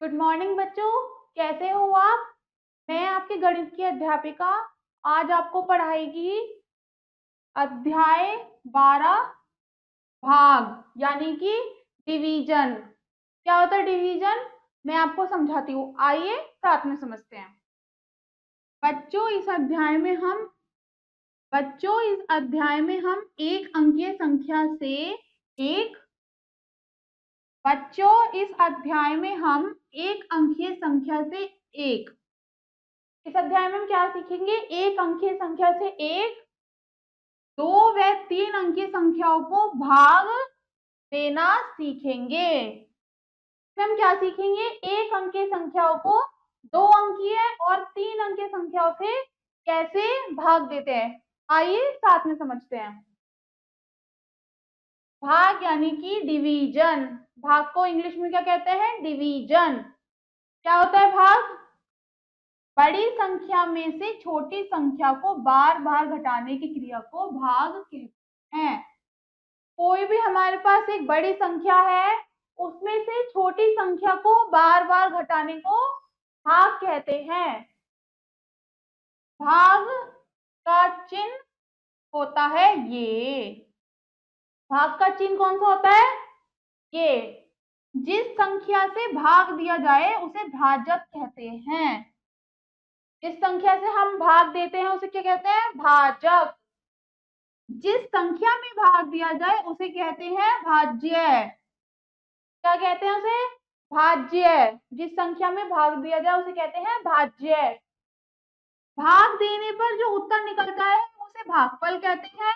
Good morning बच्चों, कैसे हो आप। मैं आपकी गणित की अध्यापिका आज आपको पढ़ाएगी अध्याय 12 भाग यानी कि डिवीजन। क्या होता है डिवीजन, मैं आपको समझाती हूँ। आइए साथ में समझते हैं। बच्चों इस अध्याय में हम एक अंकीय संख्या से एक एक इस अध्याय में हम क्या सीखेंगे, एक अंकीय संख्या से एक, दो व तीन अंकीय संख्याओं को भाग देना सीखेंगे। हम क्या सीखेंगे, एक अंकीय संख्याओं को दो अंकीय और तीन अंकीय संख्याओं से कैसे भाग देते हैं। आइए साथ में समझते हैं। भाग यानी कि डिवीजन। भाग को इंग्लिश में क्या कहते हैं, डिवीजन। क्या होता है भाग, बड़ी संख्या में से छोटी संख्या को बार बार घटाने की क्रिया को भाग कहते हैं। कोई भी हमारे पास एक बड़ी संख्या है, उसमें से छोटी संख्या को बार बार घटाने को भाग कहते हैं। भाग का चिन्ह होता है ये। भाग का चिन्ह कौन सा होता है, ये। जिस संख्या से भाग दिया जाए उसे भाजक कहते हैं। जिस संख्या से हम भाग देते हैं उसे क्या कहते हैं, भाजक। जिस संख्या में भाग दिया जाए उसे कहते हैं भाज्य। क्या कहते हैं उसे, भाज्य। जिस संख्या में भाग दिया जाए उसे कहते हैं भाज्य। भाग देने पर जो उत्तर निकलता है उसे भागफल कहते हैं।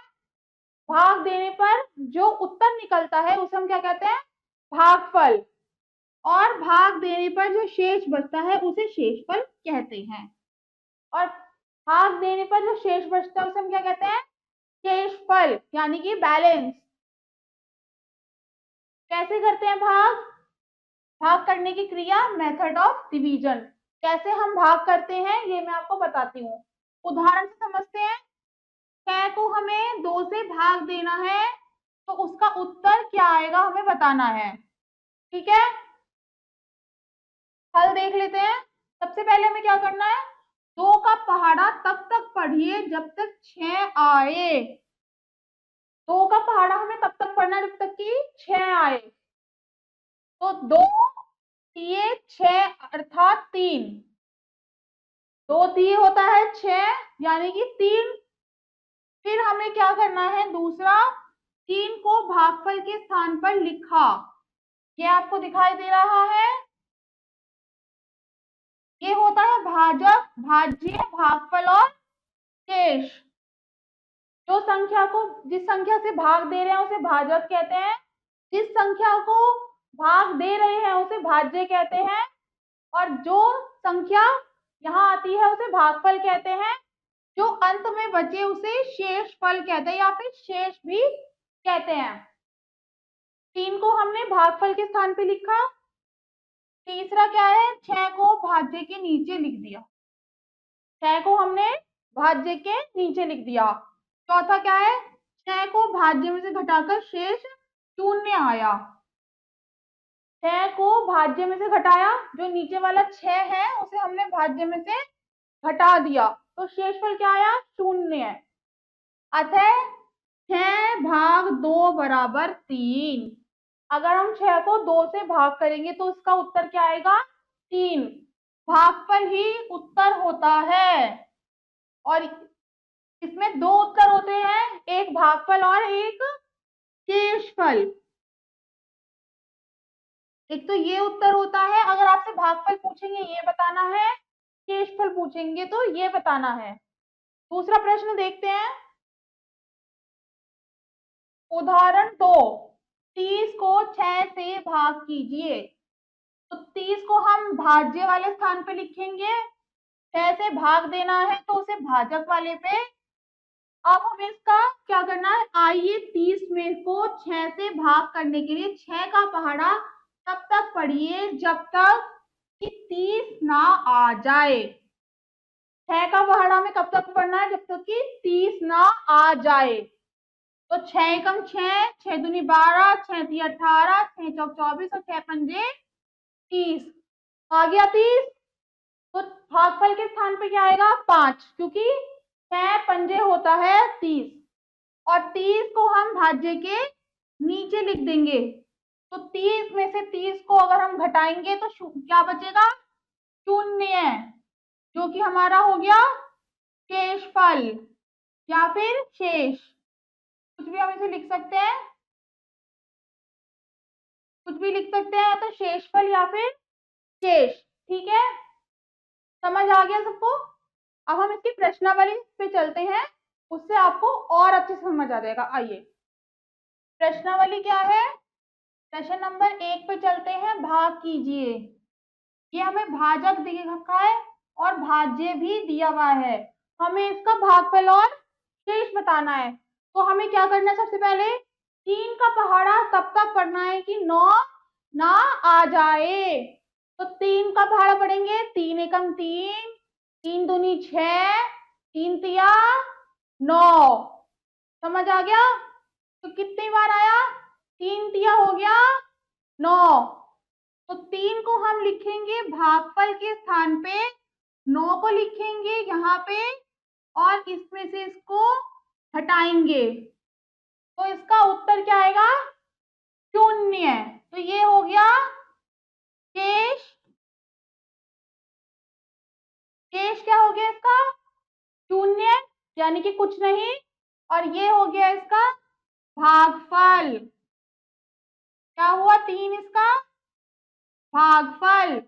भाग देने पर जो उत्तर निकलता है उसे हम क्या कहते हैं, भागफल। और भाग देने पर जो शेष बचता है उसे शेषफल कहते हैं। और भाग देने पर जो शेष बचता है उसे हम क्या कहते हैं, शेषफल यानी कि बैलेंस। कैसे करते हैं भाग, भाग करने की क्रिया, मेथड ऑफ डिवीजन। कैसे हम भाग करते हैं ये मैं आपको बताती हूँ। उदाहरण से समझते हैं। 6 को हमें 2 से भाग देना है तो उसका उत्तर क्या आएगा हमें बताना है। ठीक है, हल देख लेते हैं। सबसे पहले हमें क्या करना है, 2 का पहाड़ा तब तक पढ़िए जब तक 6 आए। 2 का पहाड़ा हमें तब तक पढ़ना है जब तक कि 6 आए। तो 2 दिए 6 अर्थात 3, 2 दिए होता है 6 यानी कि 3। फिर हमें क्या करना है, दूसरा 3 को भागफल के स्थान पर लिखा। ये आपको दिखाई दे रहा है, ये होता है भाजक, भाज्य, भागफल और शेष। जो संख्या को, जिस संख्या से भाग दे रहे हैं उसे भाजक कहते हैं, जिस संख्या को भाग दे रहे हैं उसे भाज्य कहते हैं, और जो संख्या यहाँ आती है उसे भागफल कहते हैं। जो अंत में बचे उसे शेषफल कहते हैं या फिर शेष भी कहते हैं। 3 को हमने भागफल के स्थान पे लिखा। तीसरा क्या है, 6 को भाज्य के नीचे लिख दिया। 6 को हमने भाज्य के नीचे लिख दिया। चौथा क्या है, 6 को भाज्य में से घटाकर शेष 0 आया। 6 को भाज्य में से घटाया, जो नीचे वाला 6 है उसे हमने भाज्य में से घटा दिया तो शेषफल क्या आया, 0। अतः 6 भाग 2 बराबर 3। अगर हम 6 को 2 से भाग करेंगे तो उसका उत्तर क्या आएगा, 3। भागफल ही उत्तर होता है। और इसमें 2 उत्तर होते हैं, एक भागफल और एक शेषफल। एक तो ये उत्तर होता है, अगर आपसे भागफल पूछेंगे ये बताना है, शेषफल पूछेंगे तो ये बताना है। दूसरा प्रश्न देखते हैं। उदाहरण 2, 30 को 6 से भाग कीजिए। तो 30 को हम भाज्य वाले स्थान पे लिखेंगे, 6 से भाग देना है तो उसे भाजक वाले पे। अब हमें इसका क्या करना है, आइए 30 में को 6 से भाग करने के लिए 6 का पहाड़ा तब तक पढ़िए जब तक कि 30 ना आ जाए। 6 का पहाड़ा हमें कब तक पढ़ना है, जब तक कि 30 ना आ जाए। तो 6 एकम 6, 6 दूनी 12, 6 ती 18, 6 चौक 24 और 6 पंजे 30। आ गया 30। तो भागफल के स्थान पे क्या आएगा 5, क्योंकि 6 पंजे होता है 30, और 30 को हम भाज्य के नीचे लिख देंगे। तो 30 में से 30 को अगर हम घटाएंगे तो क्या बचेगा 0, जो कि हमारा हो गया शेषफल या फिर शेष, कुछ भी हम इसे लिख सकते हैं, कुछ भी लिख सकते हैं, तो शेषफल या फिर शेष। ठीक है, समझ आ गया सबको। अब हम इसकी प्रश्नावली पे चलते हैं, उससे आपको और अच्छे से समझ आ जाएगा। आइए, प्रश्नावली क्या है, प्रश्न नंबर 1 पे चलते हैं। भाग कीजिए। ये हमें भाजक दिया रखा है और भाज्य भी दिया हुआ है, हमें इसका भागफल और शेष बताना है। तो हमें क्या करना है, सबसे पहले 3 का पहाड़ा तब तक पढ़ना है कि 9 ना आ जाए। तो 3 का पहाड़ा पढ़ेंगे, 3 एकम 3, 3 दूनी 6, 3 तिया 9। समझ आ गया। तो कितनी बार आया, 3 तिया हो गया 9। तो 3 को हम लिखेंगे भागफल के स्थान पे, 9 को लिखेंगे यहाँ पे, और इसमें से इसको हटाएंगे। तो इसका उत्तर क्या आएगा 0। तो ये हो गया शेष। शेष क्या हो गया इसका 0, यानी कि कुछ नहीं, और ये हो गया इसका भागफल। क्या हुआ 3 इसका भागफल।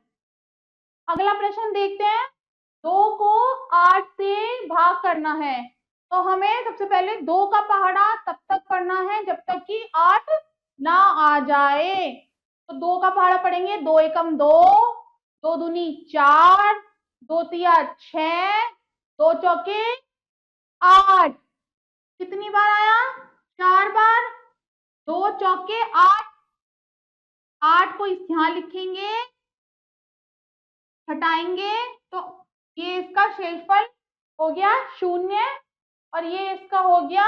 अगला प्रश्न देखते हैं। 2 को 8 से भाग करना है, तो हमें सबसे पहले 2 का पहाड़ा तब तक पढ़ना है जब तक कि 8 ना आ जाए। तो 2 का पहाड़ा पढ़ेंगे, 2 एकम 2, 2 दूनी 4, 2 तिया 6, 2 चौके 8। कितनी बार आया 4 बार, 2 चौके 8, 8 को यहाँ लिखेंगे, हटाएंगे, तो ये इसका शेषफल हो गया 0, और ये इसका हो गया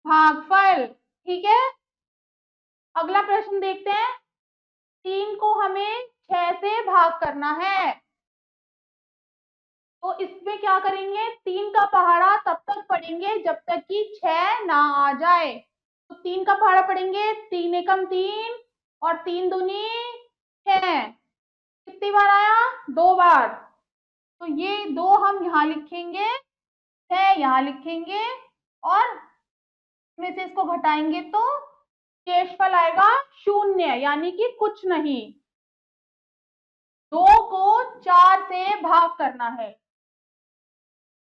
भागफल। ठीक है, अगला प्रश्न देखते हैं। 3 को हमें 6 से भाग करना है, तो इसमें क्या करेंगे, 3 का पहाड़ा तब तक पढ़ेंगे जब तक कि 6 ना आ जाए। तो 3 का पहाड़ा पढ़ेंगे, 3 एकम 3 और 3 दूनी 6। कितनी बार आया 2 बार। तो ये 2 हम यहाँ लिखेंगे, 6 यहाँ लिखेंगे, और इसमें से इसको घटाएंगे तो शेषफल आएगा 0, यानी कि कुछ नहीं। 2 को 4 से भाग करना है,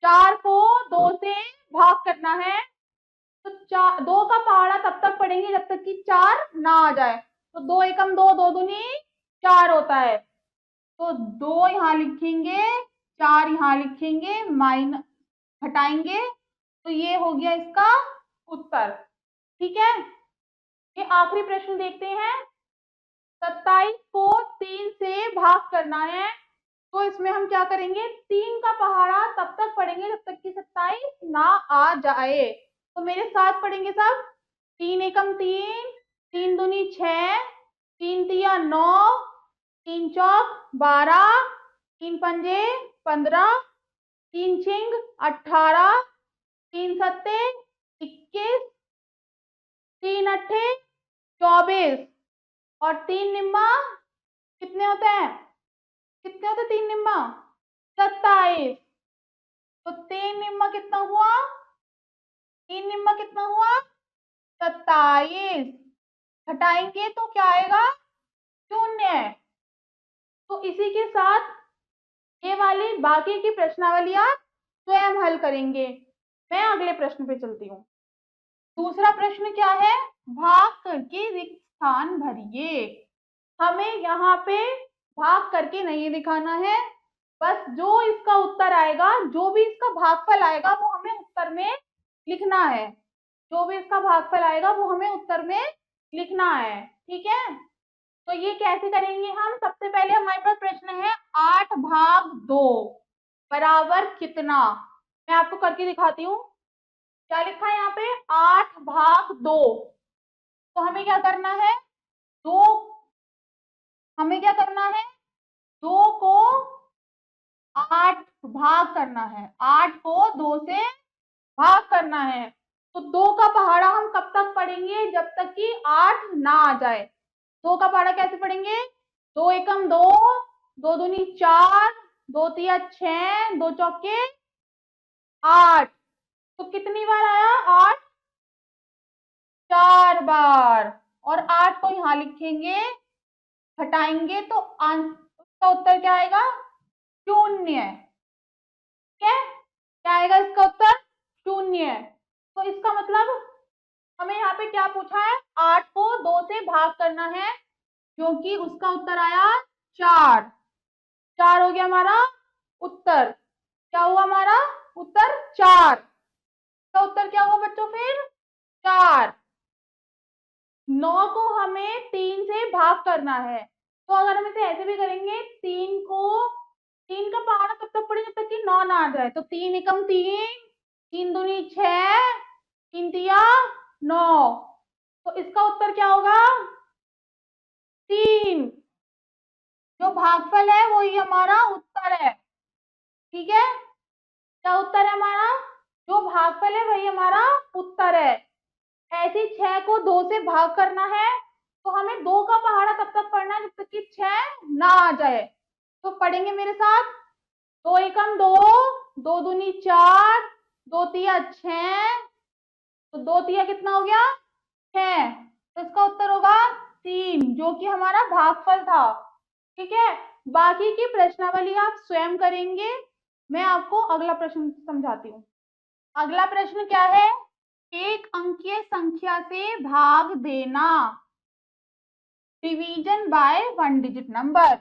4 को 2 से भाग करना है, तो 2 का पहाड़ा तब तक पढ़ेंगे जब तक कि 4 ना आ जाए। तो 2 एकम 2, 2 दूनी 4 होता है, तो 2 यहाँ लिखेंगे, 4 यहाँ लिखेंगे, माइनस हटाएंगे, तो ये हो गया इसका उत्तर। ठीक है, ये आखिरी प्रश्न देखते हैं। 27 को 3 से भाग करना है, तो इसमें हम क्या करेंगे, 3 का पहाड़ा तब तक पढ़ेंगे जब तक कि 27 ना आ जाए। तो मेरे साथ पढ़ेंगे सब, 3 एकम 3, 3 दूनी 6, 3 तिया 9, 3 चौक 12, 3 पंजे 15, 3 छिंग 18, 3 सत्ते 21, 3 अट्ठे 24, और 3 निम्मा कितने होते हैं, कितने होते 3 निम्मा 27। तो 3 निम्मा कितना हुआ, 3 निम्मा कितना हुआ 27। हटाएंगे तो क्या आएगा 0। तो इसी के साथ ये वाली बाकी की प्रश्नावली आप स्वयं हल करेंगे। मैं अगले प्रश्न पे चलती हूँ। दूसरा प्रश्न क्या है, भाग करके रिक्त स्थान भरिए। हमें यहाँ पे भाग करके नहीं लिखाना है, बस जो इसका उत्तर आएगा, जो भी इसका भागफल आएगा वो हमें उत्तर में लिखना है, जो भी इसका भागफल आएगा वो हमें उत्तर में लिखना है। ठीक है, तो ये कैसे करेंगे हम, सबसे पहले हमारे पास प्रश्न है 8 भाग 2 बराबर कितना। मैं आपको करके दिखाती हूँ। क्या लिखा है यहाँ पे 8 भाग 2। तो हमें क्या करना है, 2 को भाग करना है, 8 को 2 से भाग करना है। तो 2 का पहाड़ा हम कब तक पढ़ेंगे, जब तक कि 8 ना आ जाए। 2 का पहाड़ा कैसे पढ़ेंगे, 2 एकम 2, 2 दूनी 4, 2 तिया 6, 2 चौके 8। तो कितनी बार आया 8, 4 बार। और 8 को यहां लिखेंगे, हटाएंगे तो उसका उत्तर क्या आएगा, 0। ठीक है, क्या आएगा इसका उत्तर, 0। तो इसका मतलब हमें यहाँ पे क्या पूछा है, 8 को 2 से भाग करना है, क्योंकि उसका उत्तर आया 4। 4 हो गया हमारा उत्तर। क्या हुआ हमारा उत्तर, 4। का उत्तर क्या हुआ बच्चों फिर, 4। 9 को हमें 3 से भाग करना है। तो अगर हम इसे ऐसे भी करेंगे, 3 का पहाड़ा तब तक पड़े जब तक कि 9 ना आ जाए। तो 3 एकम 3, 3 दूनी 6, 3 तिया 9। तो इसका उत्तर क्या होगा, 3। जो भागफल है वही हमारा उत्तर है। ठीक है, क्या उत्तर है हमारा, जो भागफल है वही हमारा उत्तर है। ऐसे 6 को 2 से भाग करना है, तो हमें 2 का पहाड़ा तब तक पढ़ना है जब तक कि 6 ना आ जाए। तो पढ़ेंगे मेरे साथ, 2 एकम 2, 2 दूनी 4, 2 तिया 6, तो 2 तिया कितना हो गया 6। तो इसका उत्तर होगा 3, जो कि हमारा भागफल था। ठीक है, बाकी की प्रश्नावली आप स्वयं करेंगे। मैं आपको अगला प्रश्न समझाती हूँ। अगला प्रश्न क्या है, एक अंकीय संख्या से भाग देना, डिवीजन बाय 1 डिजिट नंबर।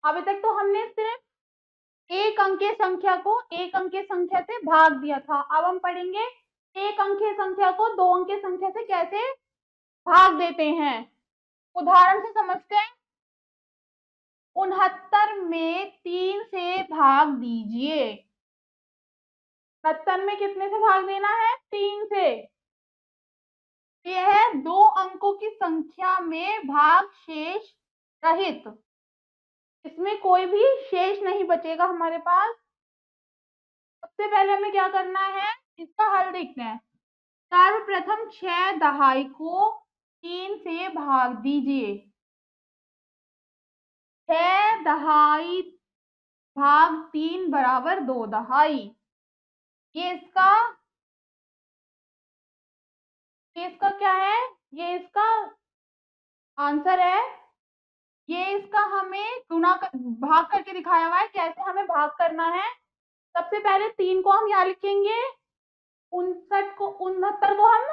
अभी तक तो हमने सिर्फ एक अंकीय संख्या को एक अंकीय संख्या से भाग दिया था। अब हम पढ़ेंगे एक अंकीय संख्या को 2 अंकीय संख्या से कैसे भाग देते हैं। उदाहरण से समझते हैं, 69 में 3 से भाग दीजिए। 69 में कितने से भाग देना है, 3 से। यह है 2 अंकों की संख्या में भाग शेष रहित, इसमें कोई भी शेष नहीं बचेगा हमारे पास। सबसे पहले हमें क्या करना है, इसका हल देखते हैं। सर्वप्रथम 6 दहाई को 3 से भाग दीजिए। 6 दहाई भाग 3 बराबर 2 दहाई। ये इसका क्या है, ये इसका आंसर है। ये इसका हमें भाग करके दिखाया हुआ है, कैसे हमें भाग करना है। सबसे पहले 3 को हम यहाँ लिखेंगे, 69 को हम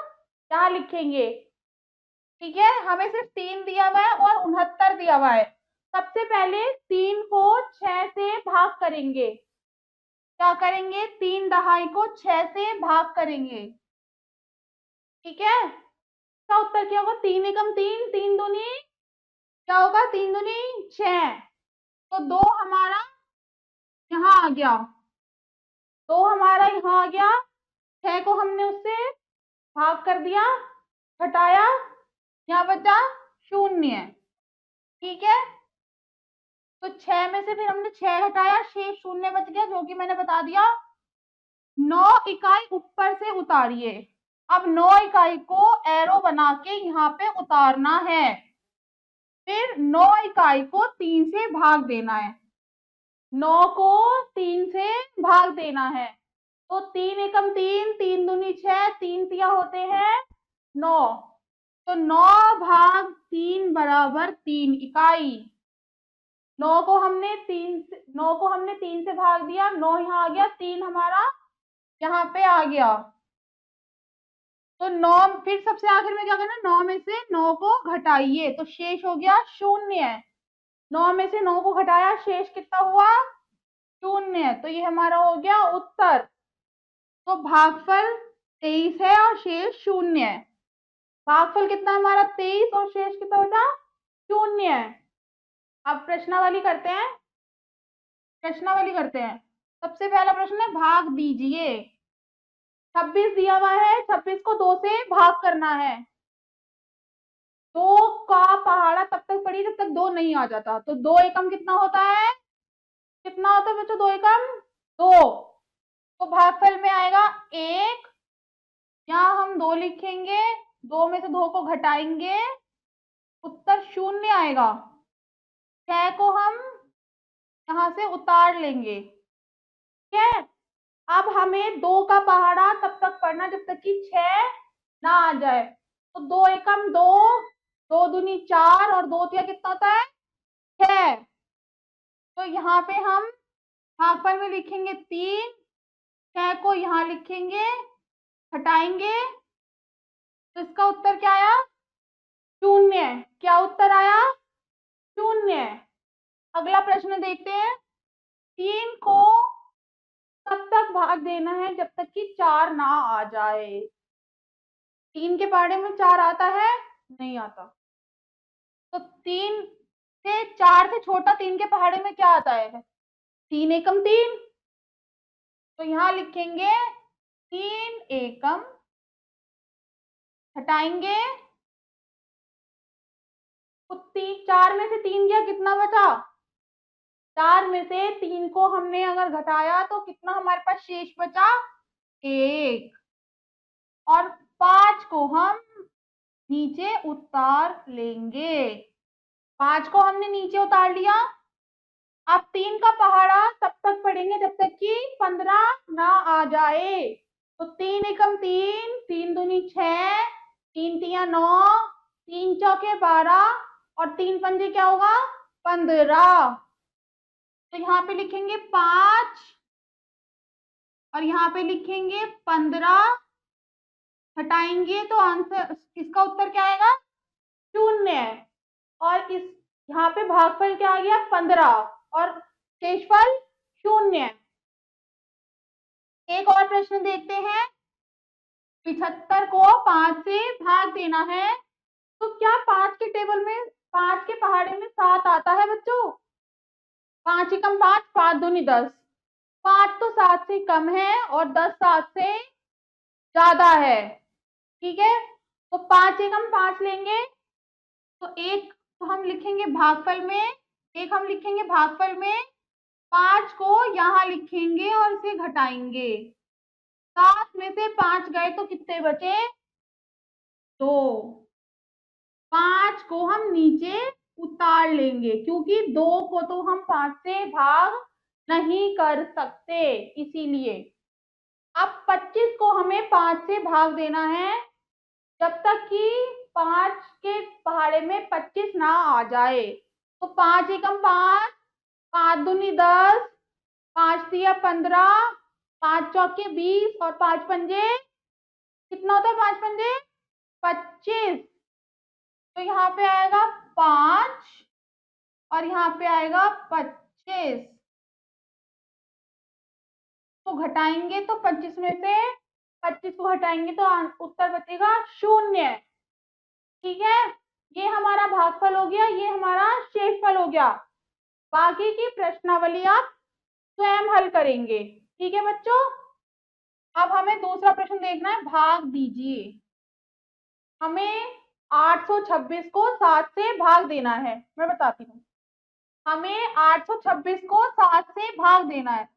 यहाँ लिखेंगे। ठीक है, हमें सिर्फ 3 दिया हुआ है और 69 दिया हुआ है। सबसे पहले 3 को 6 से भाग करेंगे। क्या करेंगे, 3 दहाई को 6 से भाग करेंगे। ठीक है, इसका उत्तर क्या होगा, 3 एकम 3, 3 दूनी क्या होगा, 3 दूनी 6। तो 2 हमारा यहाँ आ गया, 2 हमारा यहाँ आ गया। 6 को हमने उससे भाग कर दिया, घटाया, यहाँ बचा 0। ठीक है, तो 6 में से फिर हमने 6 घटाया, शेष 0 बच गया, जो कि मैंने बता दिया। 9 इकाई ऊपर से उतारिए। अब 9 इकाई को एरो बना के यहाँ पे उतारना है। फिर 9 इकाई को 3 से भाग देना है। 9 को 3 से भाग देना है, तो 3 एकम 3, 3 दूनी 6, 3 तिया होते हैं 9। तो 9 भाग 3 बराबर 3 इकाई। 9 को हमने 3 से भाग दिया, 9 यहाँ आ गया, 3 हमारा यहाँ पे आ गया। तो 9 फिर सबसे आखिर में क्या करना, 9 में से 9 को घटाइए, तो शेष हो गया 0। 9 में से 9 को घटाया, शेष कितना हुआ 0। तो ये हमारा हो गया उत्तर। तो भागफल 23 है और शेष 0 है। भागफल कितना हमारा 23 और शेष कितना बचा 0 है। अब प्रश्नावली करते हैं। सबसे पहला प्रश्न है, भाग दीजिए। 26 दिया हुआ है, 26 को 2 से भाग करना है। 2 का पहाड़ा तब तक पढ़िए जब तक 2 नहीं आ जाता। तो 2 एकम कितना होता है कितना होता है बच्चों? 2 एकम 2। तो भागफल में आएगा 1, यहाँ हम 2 लिखेंगे, 2 में से 2 को घटाएंगे, उत्तर 0 आएगा। 6 को हम यहाँ से उतार लेंगे। ठीक है, अब हमें 2 का पहाड़ा तब तक पढ़ना जब तक कि 6 ना आ जाए। तो 2 एकम 2, 2 दूनी 4 और 2 तिया कितना होता है? 6। तो यहाँ पे हम भागफल में लिखेंगे 3, 6 को यहाँ लिखेंगे, हटाएंगे, तो इसका उत्तर क्या आया? 0। क्या उत्तर आया? 0। अगला प्रश्न देखते हैं। 3 को तब तक भाग देना है जब तक कि 4 ना आ जाए। 3 के पहाड़े में 4 आता है? नहीं आता। तो 3 से 4 से छोटा 3 के पहाड़े में क्या आता है? 3 एकम 3। तो यहाँ लिखेंगे 3 एकम, हटाएंगे, तो 4 में से 3 गया, कितना बचा? 4 में से 3 को हमने अगर घटाया तो कितना हमारे पास शेष बचा? 1। और 5 को हम नीचे उतार लेंगे। 5 को हमने नीचे उतार लिया। अब 3 का पहाड़ा तब तक पढ़ेंगे जब तक कि 15 ना आ जाए। तो 3 एकम 3, 3 दूनी 6, 3 तिया 9, 3 चौके 12 और 3 पंजे क्या होगा? 15। तो यहाँ पे लिखेंगे 5 और यहाँ पे लिखेंगे 15, हटाएंगे तो आंसर, इसका उत्तर क्या आएगा? 0। और इस यहाँ पे भागफल क्या आ गया? 15 और शेषफल 0। एक और प्रश्न देखते हैं। 75 को 5 से भाग देना है, तो क्या 5 के टेबल में, 5 के पहाड़े में 7 आता है बच्चों? 5 एकम 5, 5 दूनी 10। 5 तो 7 से कम है और 10 7 से ज्यादा है। ठीक है, तो 5 एकम 5 लेंगे, तो एक तो हम लिखेंगे भागफल में, एक हम लिखेंगे भागफल में, 5 को यहाँ लिखेंगे और इसे घटाएंगे। 7 में से 5 गए तो कितने बचे? 2। 5 को हम नीचे उतार लेंगे क्योंकि 2 को तो हम 5 से भाग नहीं कर सकते, इसीलिए। अब 25 को हमें 5 से भाग देना है जब तक कि 5 के पहाड़े में 25 ना आ जाए। तो 5 एकम 5, 5 दूनी 10, 5 तिया 15, 5 चौके 20 और 5 पंजे कितना होता है? 5 पंजे 25। तो यहाँ पे आएगा 5 और यहाँ पे आएगा 25। तो घटाएंगे तो 25 में से 25 को हटाएंगे तो उत्तर बचेगा 0। ठीक है, ये हमारा भागफल हो गया, ये हमारा शेषफल हो गया। बाकी की प्रश्नावली आप स्वयं हल करेंगे। ठीक है बच्चों, अब हमें दूसरा प्रश्न देखना है। भाग दीजिए। हमें 826 को 7 से भाग देना है। मैं बताती हूँ, हमें 826 को 7 से भाग देना है।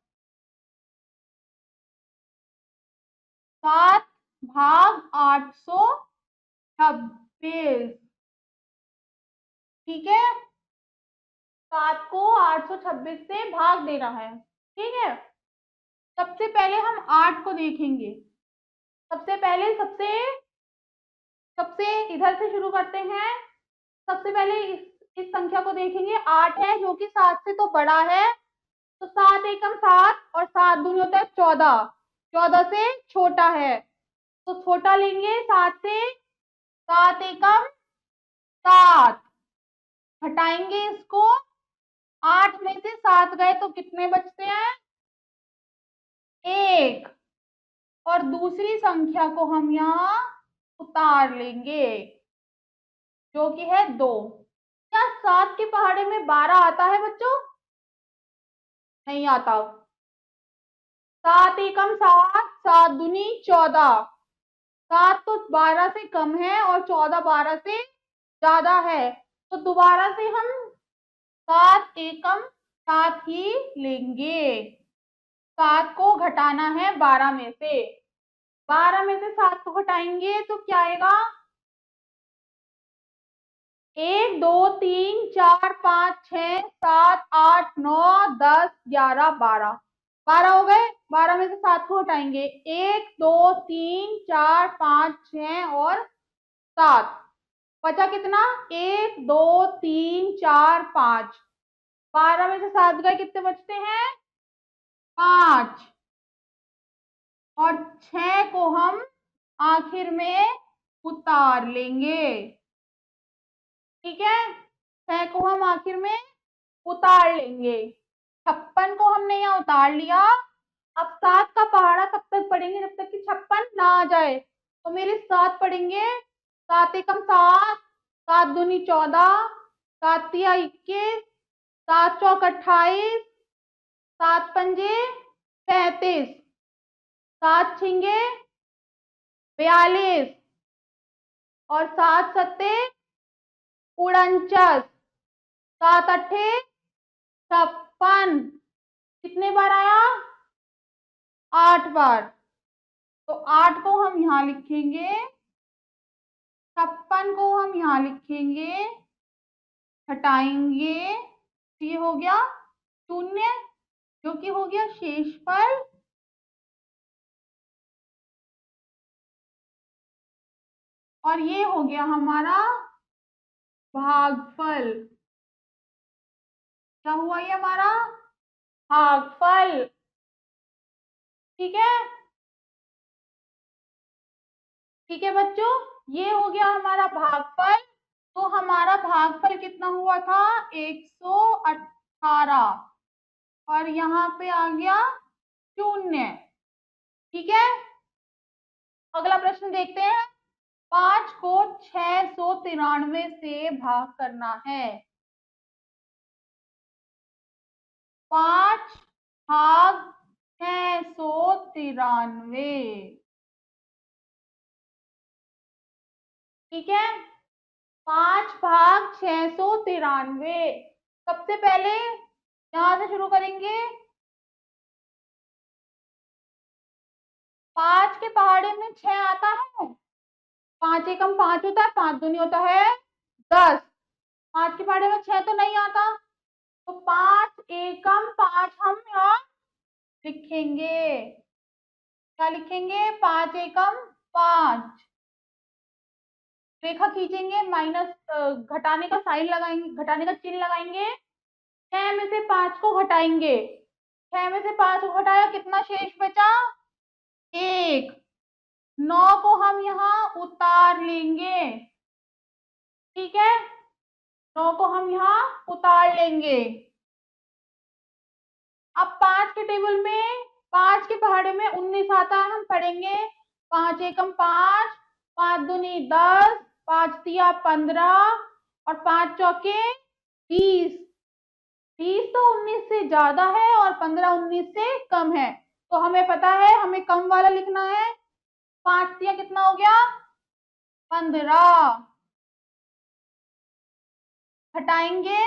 7 भाग 826। ठीक है, 7 को 826 से भाग देना है। ठीक है, सबसे पहले हम 8 को देखेंगे। सबसे पहले सबसे सबसे इधर से शुरू करते हैं। सबसे पहले इस संख्या को देखेंगे। 8 है जो कि 7 से तो बड़ा है, तो 7 एकम 7 और 7 दूनी होता है 14, 14 से छोटा है, तो छोटा लेंगे 7 से। 7 एकम 7, हटाएंगे इसको। 8 में से 7 गए तो कितने बचते हैं? 1। और दूसरी संख्या को हम यहाँ उतार लेंगे जो कि है 2। क्या 7 के पहाड़े में 12 आता है बच्चों? नहीं आता। 7 एकम 7, 7 दूनी 14। 7 तो 12 से कम है और 14 12 से ज्यादा है, तो दोबारा से हम 7 एकम सात ही लेंगे। 7 को घटाना है 12 में से। 12 में से 7 को घटाएंगे तो क्या आएगा? 1 2 3 4 5 6 7 8 9 10 11 12। 12 हो गए। 12 में से 7 को हटाएंगे। 1 2 3 4 5 6 और 7। बचा कितना? 1 2 3 4 5। 12 में से 7 गए, कितने बचते हैं? 5। और 6 को हम आखिर में उतार लेंगे। ठीक है, 6 को हम आखिर में उतार लेंगे। 56 को हमने यहाँ उतार लिया। अब 7 का पहाड़ा तब तक पढ़ेंगे जब तक कि 56 ना आ जाए। तो मेरे 7 पढ़ेंगे। 7 एकम 7, 7 दूनी 14, 7 तिया 21, 7 चौक 28, 7 पंजे 35, 7 छिंगे 42 और 7 सत्ते 49, 7 अट्ठे 56। कितने बार आया? 8 बार। तो 8 को हम यहाँ लिखेंगे, 56 को हम यहाँ लिखेंगे, हटाएंगे, ये हो गया 0, जो कि हो गया शेषफल। और ये हो गया हमारा भागफल। क्या हुआ ये हमारा? भागफल। ठीक है, ठीक है बच्चों, ये हो गया हमारा भागफल। तो हमारा भागफल कितना हुआ था? 118। और यहाँ पे आ गया 0। ठीक है, अगला प्रश्न देखते हैं। 5 को 693 से भाग करना है। 5 भाग 693। ठीक है, 5 भाग 693। सबसे पहले यहां से शुरू करेंगे। 5 के पहाड़े में 6 आता है। 5 एकम 5 होता है, 5 दूनी होता है 10। 5 के पहाड़े में 6 तो नहीं आता, तो 5 एकम 5 हम यहाँ लिखेंगे। क्या लिखेंगे? 5 एकम 5। रेखा खींचेंगे, माइनस घटाने का साइन लगाएंगे, घटाने का चिन्ह लगाएंगे। 6 में से 5 को घटाएंगे। 6 में से 5 को घटाया, कितना शेष बचा? 1। 9 को हम यहाँ उतार लेंगे। ठीक है, 9 को हम यहाँ उतार लेंगे। अब 5 के टेबल में 5 के पहाड़े में 19 आता है, हम पढ़ेंगे। 5 एकम 5, 5 दूनी 10, 5 तिया 15 और 5 चौके 20। 20 तो 19 से ज्यादा है और 15 19 से कम है, तो हमें पता है हमें कम वाला लिखना है। 5 तिया कितना हो गया? 15। हटाएंगे।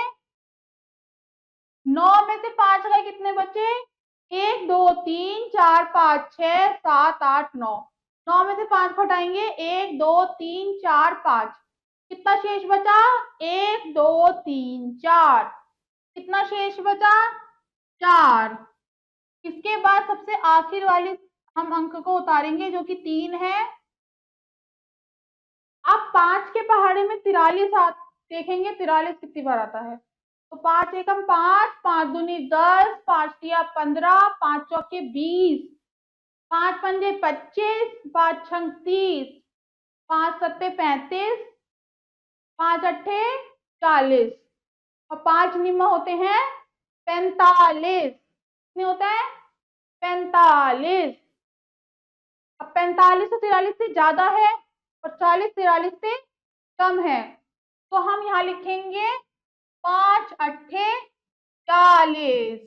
9 में से 5 गए, कितने बचे? 1 2 3 4 5 6 7 8 9। 9 में से 5 को हटाएंगे। 1 2 3 4 5। कितना शेष बचा? 1 2 3 4। कितना शेष बचा? 4। इसके बाद सबसे आखिर वाली हम अंक को उतारेंगे, जो कि 3 है। अब 5 के पहाड़े में 43 देखेंगे, 43 कितनी बार आता है। तो 5 एकम 5, 5 दूनी 10, 5 तिया 15, 5 चौके 20, 5 पंजे 25, 5 छंग 30, 5 सत्ते 35, 5 अट्ठे 40 और 5 निम्न होते हैं 45। कितने होता है? 45। अब 45 तो 43 से ज्यादा है और 40 43 से कम है, तो हम यहाँ लिखेंगे 5 अट्ठे 40।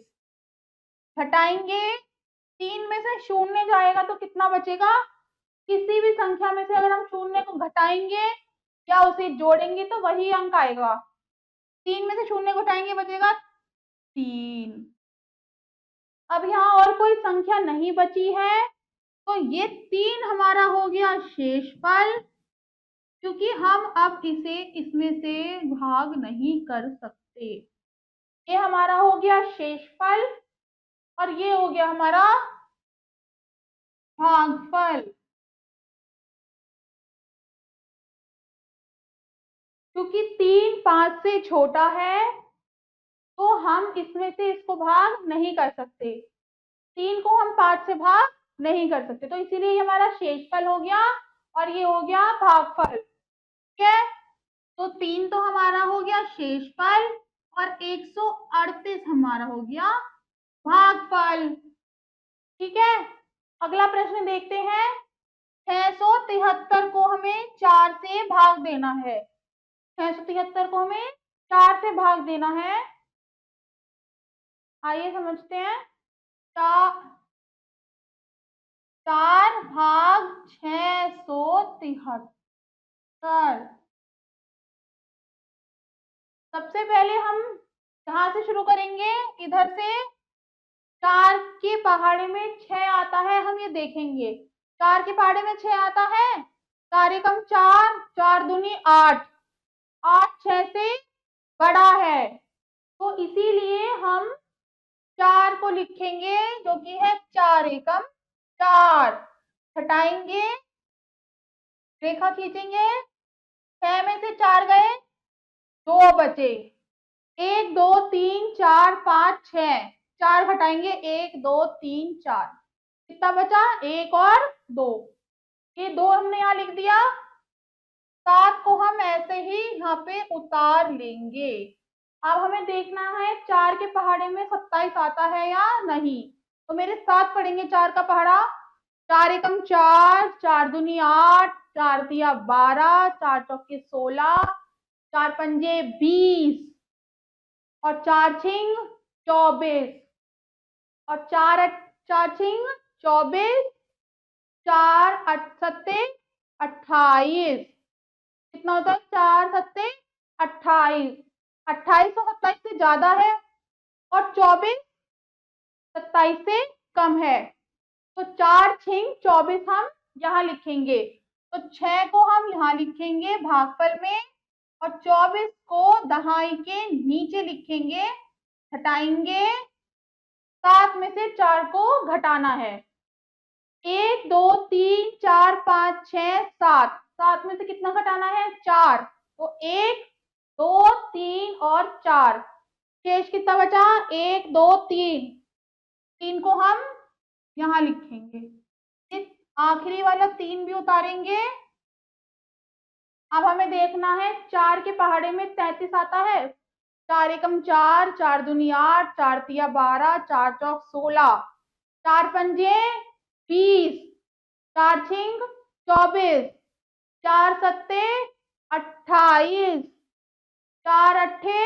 घटाएंगे। 3 में से 0 जाएगा तो कितना बचेगा? किसी भी संख्या में से अगर हम 0 को घटाएंगे या उसे जोड़ेंगे तो वही अंक आएगा। 3 में से 0 घटाएंगे, बचेगा 3। अब यहाँ और कोई संख्या नहीं बची है, तो ये 3 हमारा हो गया शेषफल, क्योंकि हम अब इसे इसमें से भाग नहीं कर सकते। ये हमारा हो गया शेषफल और ये हो गया हमारा भागफल। क्योंकि 3 5 से छोटा है, तो हम इसमें से इसको भाग नहीं कर सकते। 3 को हम 5 से भाग नहीं कर सकते, तो इसीलिए ये हमारा शेषफल हो गया और ये हो गया भागफल। ठीक है, तो 3 तो हमारा हो गया शेषफल और 138 हमारा हो गया भागफल। ठीक है, अगला प्रश्न देखते हैं। 673 को हमें 4 से भाग देना है। 673 को हमें 4 से भाग देना है। आइए समझते हैं। 4 भाग 673। सबसे पहले हम कहाँ से शुरू करेंगे? इधर से 4 के पहाड़े में 6 आता है, हम ये देखेंगे। 4 के पहाड़े में 6 आता है, 4 एकम 4, 4 दूनी 8, 8 6 से बड़ा है, तो इसीलिए हम 4 को लिखेंगे जो कि है 4 एकम 4। हटाएंगे, रेखा खींचेंगे, 6 में से 4 गए, 2 बचे। 1 2 3 4 5 6, 4 घटाएंगे, 1 2 3 4, कितना बचा? 1 और 2, ये 2 हमने यहाँ लिख दिया। 7 को हम ऐसे ही यहाँ पे उतार लेंगे। अब हमें देखना है 4 के पहाड़े में 27 आता है या नहीं, तो मेरे साथ पढ़ेंगे 4 का पहाड़ा। 4 एकम 4, 4 दूनी 8, 4 तिया 12, 4 चौके 16, 4 पंजे 20 और 4 छिंग 24 और 4 छिंग 24, 4 सत्ते 28। कितना होता है? 4 सत्ते 28। 28 तो 27 से ज्यादा है और 24 27 से कम है, तो 4 छिंग 24 हम यहाँ लिखेंगे। तो 6 को हम यहाँ लिखेंगे भागफल में और 24 को दहाई के नीचे लिखेंगे। हटाएंगे, 7 में से 4 को घटाना है। 1 2 3 4 5 6 7, 7 में से कितना घटाना है? 4, तो 1 2 3 और 4, शेष कितना बचा? 1 2 3, 3 को हम यहाँ लिखेंगे। आखिरी वाला 3 भी उतारेंगे। अब हमें देखना है 4 के पहाड़े में 33 आता है। 4 एकम 4, 4 दूनी 8, 4 तिया 12, 4 चौक 16, 4 पंजे 20, 4 छिंग 24, 4 सत्ते 28, 4 अट्ठे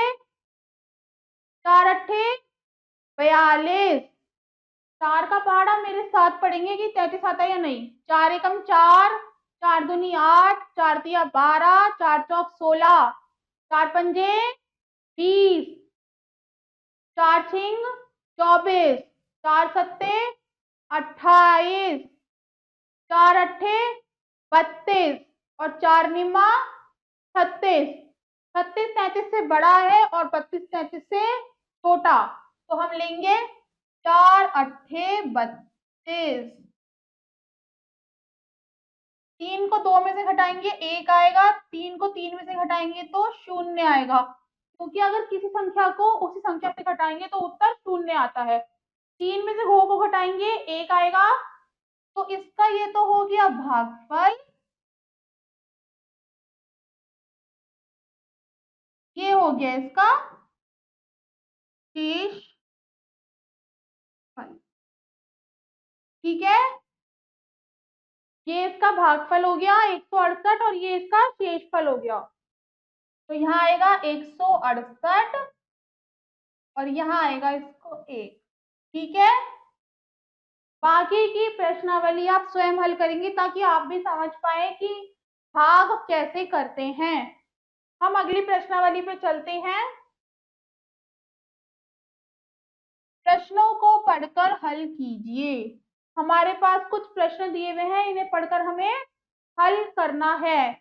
42। 4 का पहाड़ा मेरे साथ पढ़ेंगे कि 33 आता है या नहीं। 4 एकम 4, 4 दूनी 8, 4 तिया 12, 4 चौक 16, 4 पंजे 20, 4 छिंग 24, 4 सत्ते 28, 4 अट्ठे 32 और 4 निमा 36। 36 33 से बड़ा है और 32 33 से छोटा, तो हम लेंगे 4 अट्ठे 32। 3 को 2 में से घटाएंगे 1 आएगा, 3 को 3 में से घटाएंगे तो 0 आएगा, क्योंकि अगर किसी संख्या को उसी संख्या से घटाएंगे तो उत्तर 0 आता है। 3 में से को घटाएंगे 1 आएगा, तो इसका ये तो हो गया भागफल, ये हो गया इसका शेषफल। ठीक है, ये इसका भागफल हो गया 168 और ये इसका शेषफल हो गया। तो यहाँ आएगा 168 और यहाँ आएगा इसको 1। ठीक है, बाकी की प्रश्नावली आप स्वयं हल करेंगे ताकि आप भी समझ पाए कि भाग कैसे करते हैं। हम अगली प्रश्नावली पे चलते हैं। प्रश्नों को पढ़कर हल कीजिए। हमारे पास कुछ प्रश्न दिए हुए हैं, इन्हें पढ़कर हमें हल करना है।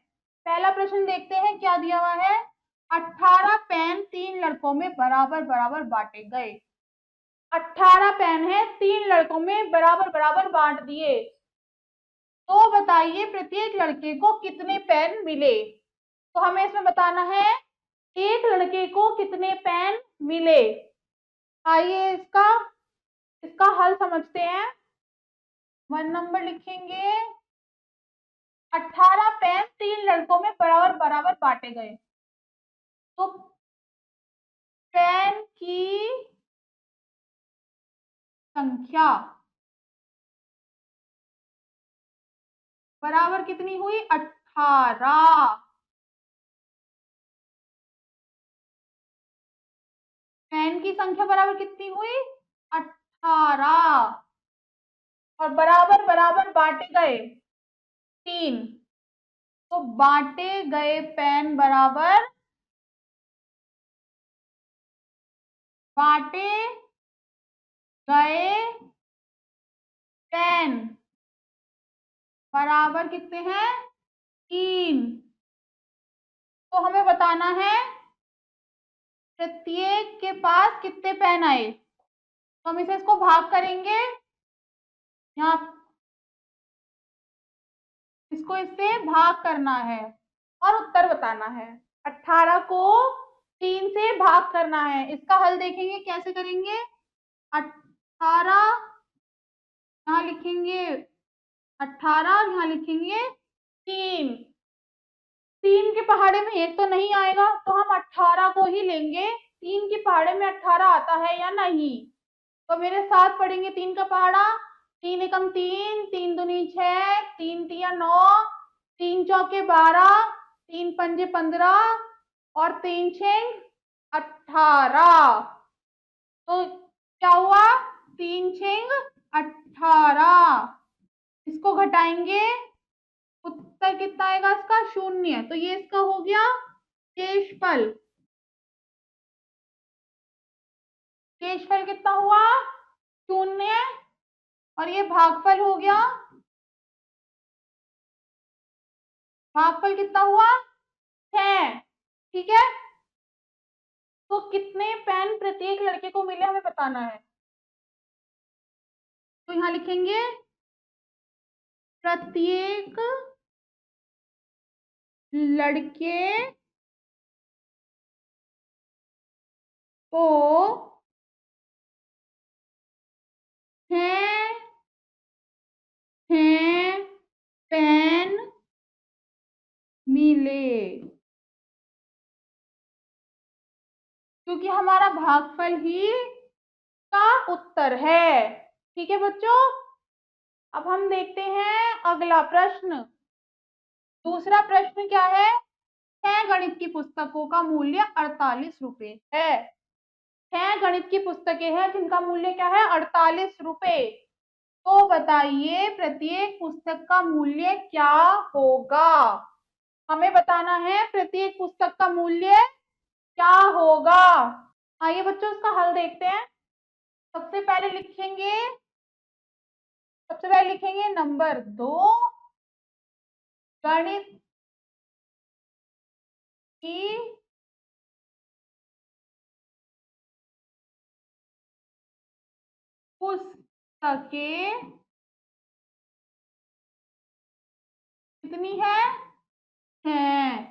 पहला प्रश्न देखते हैं क्या दिया हुआ है। 18 पेन 3 लड़कों में बराबर बराबर बांटे गए। 18 पेन है, 3 लड़कों में बराबर बराबर बांट दिए, तो बताइए प्रत्येक लड़के को कितने पेन मिले। तो हमें इसमें बताना है एक लड़के को कितने पेन मिले। आइए इसका इसका हल समझते हैं। 1 नंबर लिखेंगे, 18 पेन 3 लड़कों में बराबर बराबर बांटे गए, तो पेन की संख्या बराबर कितनी हुई, 18। पेन की संख्या बराबर कितनी हुई, 18, और बराबर बराबर बांटे गए 3, तो बांटे गए पेन बराबर बांटे गए पेन बराबर कितने हैं, 3। तो हमें बताना है प्रत्येक के पास कितने पेन आए। तो हम इसे इसको भाग करेंगे, यहाँ इसको इससे भाग करना है और उत्तर बताना है। 18 को 3 से भाग करना है। इसका हल देखेंगे कैसे करेंगे। 18 यहाँ लिखेंगे, 18 यहाँ लिखेंगे 3। 3 के पहाड़े में 1 तो नहीं आएगा, तो हम 18 को ही लेंगे। 3 के पहाड़े में 18 आता है या नहीं, तो मेरे साथ पढ़ेंगे 3 का पहाड़ा। 3 एकम 3, 3 दूनी 6, 3 तिया 9, 3 चौके 12, 3 पंजे 15 और 3 छेंग 18। तो क्या हुआ, 3 छेंग 18। इसको घटाएंगे, उत्तर कितना आएगा इसका, 0। तो ये इसका हो गया शेषफल। शेषफल कितना हुआ, 0, और ये भागफल हो गया। भागफल कितना हुआ, 6। ठीक है, तो कितने पेन प्रत्येक लड़के को मिले हमें बताना है। तो यहां लिखेंगे प्रत्येक लड़के को 6 पेन मिले, क्योंकि हमारा भागफल ही का उत्तर है। ठीक है बच्चों, अब हम देखते हैं अगला प्रश्न। दूसरा प्रश्न क्या है, 6 गणित की पुस्तकों का मूल्य 48 रुपए है। 6 गणित की पुस्तकें हैं जिनका मूल्य क्या है, 48 रुपए। तो बताइए प्रत्येक पुस्तक का मूल्य क्या होगा। हमें बताना है प्रत्येक पुस्तक का मूल्य क्या होगा। आइए बच्चों इसका हल देखते हैं। सबसे पहले लिखेंगे नंबर 2, गणित की पुस्तकें कितनी है, 6,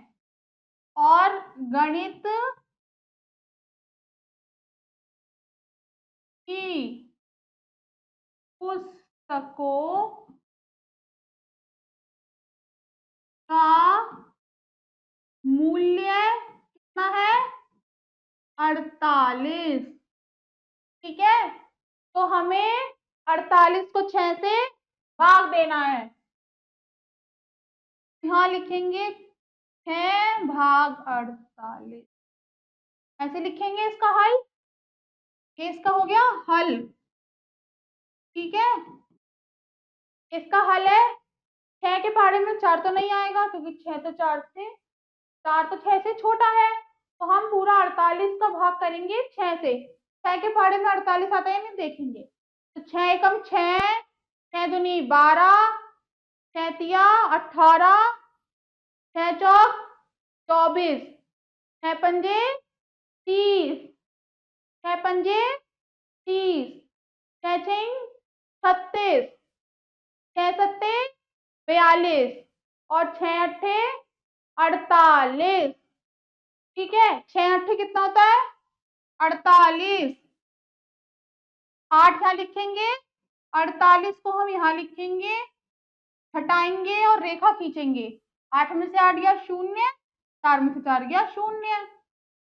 और गणित की पुस्तकों का मूल्य कितना है, 48। ठीक है, तो हमें 48 को 6 से भाग देना है। यहां लिखेंगे 6 भाग 48, ऐसे लिखेंगे इसका हल। ये इसका हो गया हल। ठीक है, इसका हल है 6 के पहाड़े में 4 तो नहीं आएगा, क्योंकि 6 तो 4 तो 6 से छोटा है, तो हम पूरा 48 का भाग करेंगे 6 से। 6 के पहाड़े में 48 आता है, नहीं देखेंगे। तो 6 एकम 6, 6 दूनी 12, 6 तिया 18, 6 चौक 24, 6 पंजे 30, 6 पंजे 30, 6 छिंग 36, 6 सत्ते 42 और 6 अट्ठे 48। ठीक है, 6 अट्ठे कितना होता है? 48। 8 यहाँ लिखेंगे, 48 को हम यहाँ लिखेंगे, हटाएंगे और रेखा खींचेंगे। 8 में से 8 गया 0, 4 में से 4 गया 0।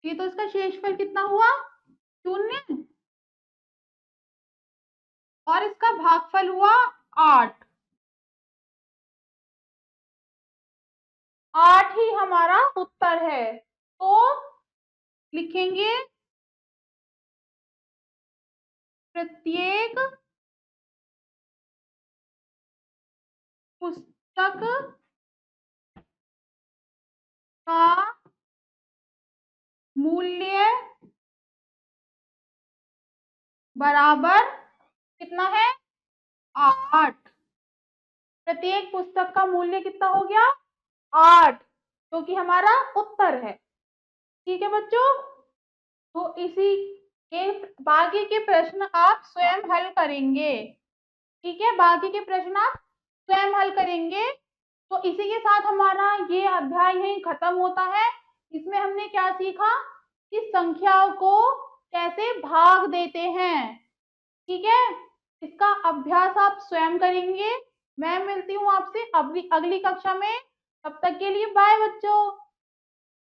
ये तो इसका शेषफल कितना हुआ? 0। और इसका भागफल हुआ 8। 8 ही हमारा उत्तर है। तो लिखेंगे प्रत्येक पुस्तक का मूल्य बराबर कितना है? 8। प्रत्येक पुस्तक का मूल्य कितना हो गया? 8, जो कि हमारा उत्तर है। ठीक है बच्चों, तो इसी के बाकी के प्रश्न आप स्वयं हल करेंगे। ठीक है, बाकी के प्रश्न आप स्वयं हल करेंगे। तो इसी के साथ हमारा ये अध्याय यहीं खत्म होता है। इसमें हमने क्या सीखा कि संख्याओं को कैसे भाग देते हैं। ठीक है, इसका अभ्यास आप स्वयं करेंगे। मैं मिलती हूँ आपसे अगली कक्षा में। तब तक के लिए बाय बच्चों।